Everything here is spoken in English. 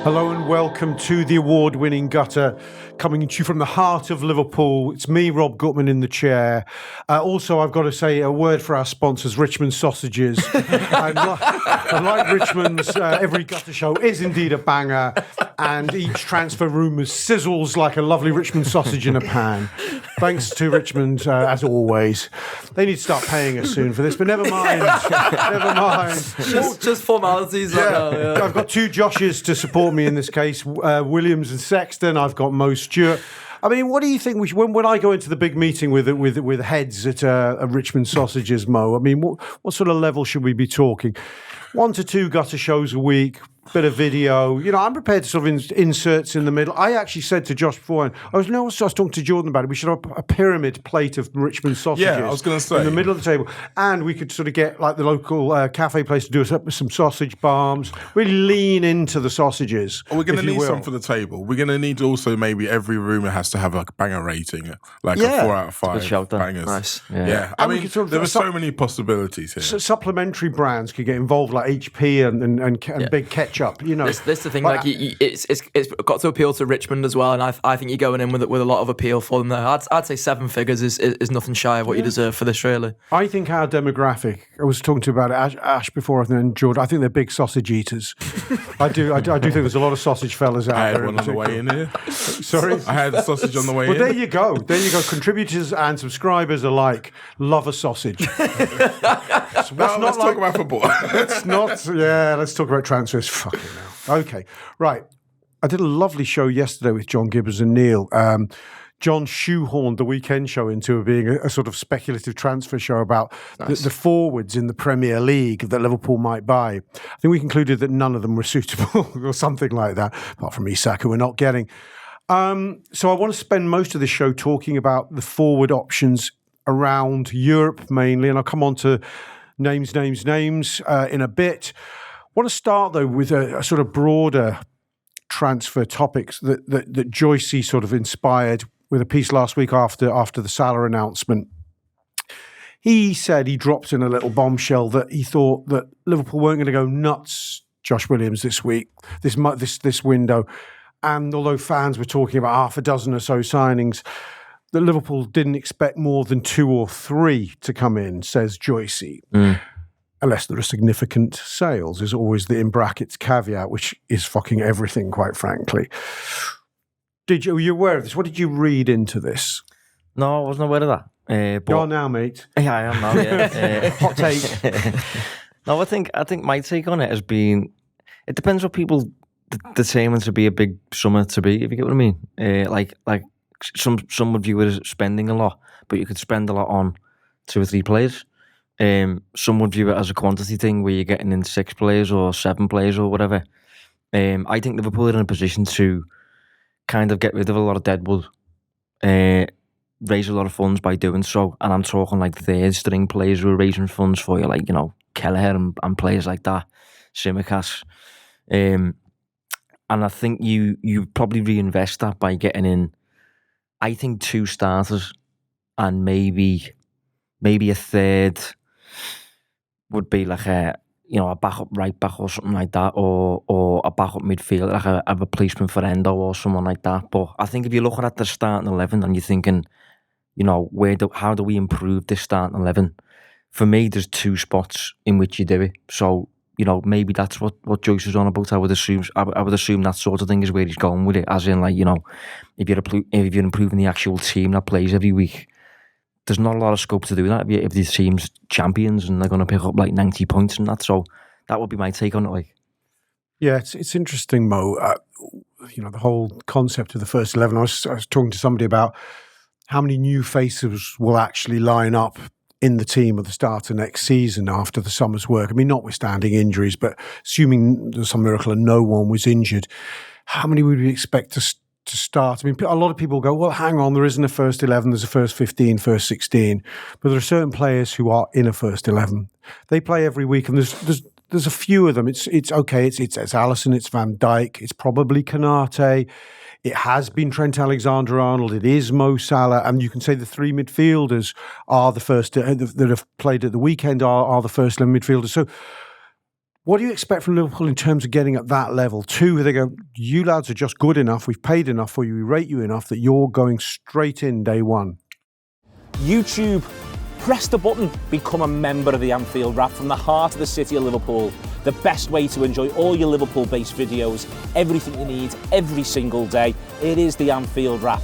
Hello and welcome to the award-winning Gutter, coming to you from the heart of Liverpool. It's me, Rob Gutmann, in the chair. Also, I've got to say a word for our sponsors, Richmond Sausages. and like Richmond's, every Gutter show is indeed a banger, and each transfer rumours sizzles like a lovely Richmond sausage in a pan. Thanks to Richmond, as always. They need to start paying us soon for this, but never mind. Never mind. Just formalities. Yeah. I've got two Joshes to support me in this case, Williams and Sexton. I've got Mo Stewart. I mean, what do you think? When I go into the big meeting with heads at Richmond Sausages, Mo, I mean, what sort of level should we be talking? 1 to 2 Gutter shows a week, bit of video. You know, I'm prepared to sort of inserts in the middle. I actually said to Josh beforehand, I was talking to Jordan about it. We should have a pyramid plate of Richmond sausages. Yeah, I was going to say. In the middle of the table. And we could sort of get like the local cafe place to do us up with some sausage bombs. Really lean into the sausages. We're going to need some for the table. We're going to need also maybe every rumour has to have like a banger rating, like a 4 out of 5 shout, bangers. Nice. Yeah. I mean, there are so many possibilities here. Supplementary brands could get involved, like HP and Big Ketchup. You know, this the thing. Like, it's got to appeal to Richmond as well, and I think you're going in with a lot of appeal for them there. I'd say 7 figures is nothing shy of what you deserve for this, really. I think our demographic. I was talking to about it, Ash before, and George. I think they're big sausage eaters. I do think there's a lot of sausage fellas out there. I had one on the way in here. Sorry, I had the sausage on the way in. Well, there you go. Contributors and subscribers alike love a sausage. Let's talk about football. Let's talk about transfers. Fucking hell. Okay, right. I did a lovely show yesterday with John Gibbons and Neil. John shoehorned the weekend show into being a sort of speculative transfer show about the forwards in the Premier League that Liverpool might buy. I think we concluded that none of them were suitable or something like that, apart from Isak, who we're not getting. So I want to spend most of the show talking about the forward options around Europe mainly, and I'll come on to names in a bit. I want to start, though, with a sort of broader transfer topics that Joycey sort of inspired with a piece last week after the Salah announcement. He said he dropped in a little bombshell that he thought that Liverpool weren't going to go nuts, Josh Williams, this week, this window. And although fans were talking about half a dozen or so signings, that Liverpool didn't expect more than 2 or 3 to come in, says Joycey. Unless there are significant sales, is always the in brackets caveat, which is fucking everything, quite frankly. Were you aware of this? What did you read into this? No, I wasn't aware of that. You are now, mate. Yeah, I am now. Yeah. Hot take. No, I think my take on it has been. It depends what people determine to be a big summer to be. If you get what I mean. Like some would view it as spending a lot, but you could spend a lot on 2 or 3 players. Some would view it as a quantity thing where you're getting in 6 players or 7 players or whatever. I think Liverpool are in a position to kind of get rid of a lot of deadwood, raise a lot of funds by doing so. And I'm talking like 3rd string players who are raising funds for you, like, you know, Kelleher and players like that, Tsimikas. And I think you probably reinvest that by getting in, I think, 2 starters and maybe a 3rd would be like a backup right back or something like that, or a backup midfield, like a replacement for Endo or someone like that. But I think if you're looking at the starting 11 and you're thinking, you know, how do we improve this starting 11? For me, there's 2 spots in which you do it. So, you know, maybe that's what Joyce is on about. I would assume that sort of thing is where he's going with it. As in, like, you know, if you're improving the actual team that plays every week, there's not a lot of scope to do that if the team's champions and they're going to pick up like 90 points and that. So that would be my take on it. Like, yeah, it's interesting, Mo. You know, the whole concept of the first 11. I was talking to somebody about how many new faces will actually line up in the team at the start of next season after the summer's work. I mean, notwithstanding injuries, but assuming there's some miracle and no one was injured, how many would we expect to start? I mean, a lot of people go, well, hang on, there isn't a first 11, there's a first 15, first 16. But there are certain players who are in a first 11. They play every week, and there's a few of them. It's okay, it's Alisson, it's Van Dijk, it's probably Konate, it has been Trent Alexander-Arnold, it is Mo Salah, and you can say the 3 midfielders are the first that have played at the weekend are the first 11 midfielders. So What do you expect from Liverpool in terms of getting at that level? 2, they go, you lads are just good enough, we've paid enough for you, we rate you enough that you're going straight in day one. YouTube, press the button, become a member of the Anfield Wrap from the heart of the city of Liverpool. The best way to enjoy all your Liverpool-based videos, everything you need, every single day. It is the Anfield Wrap.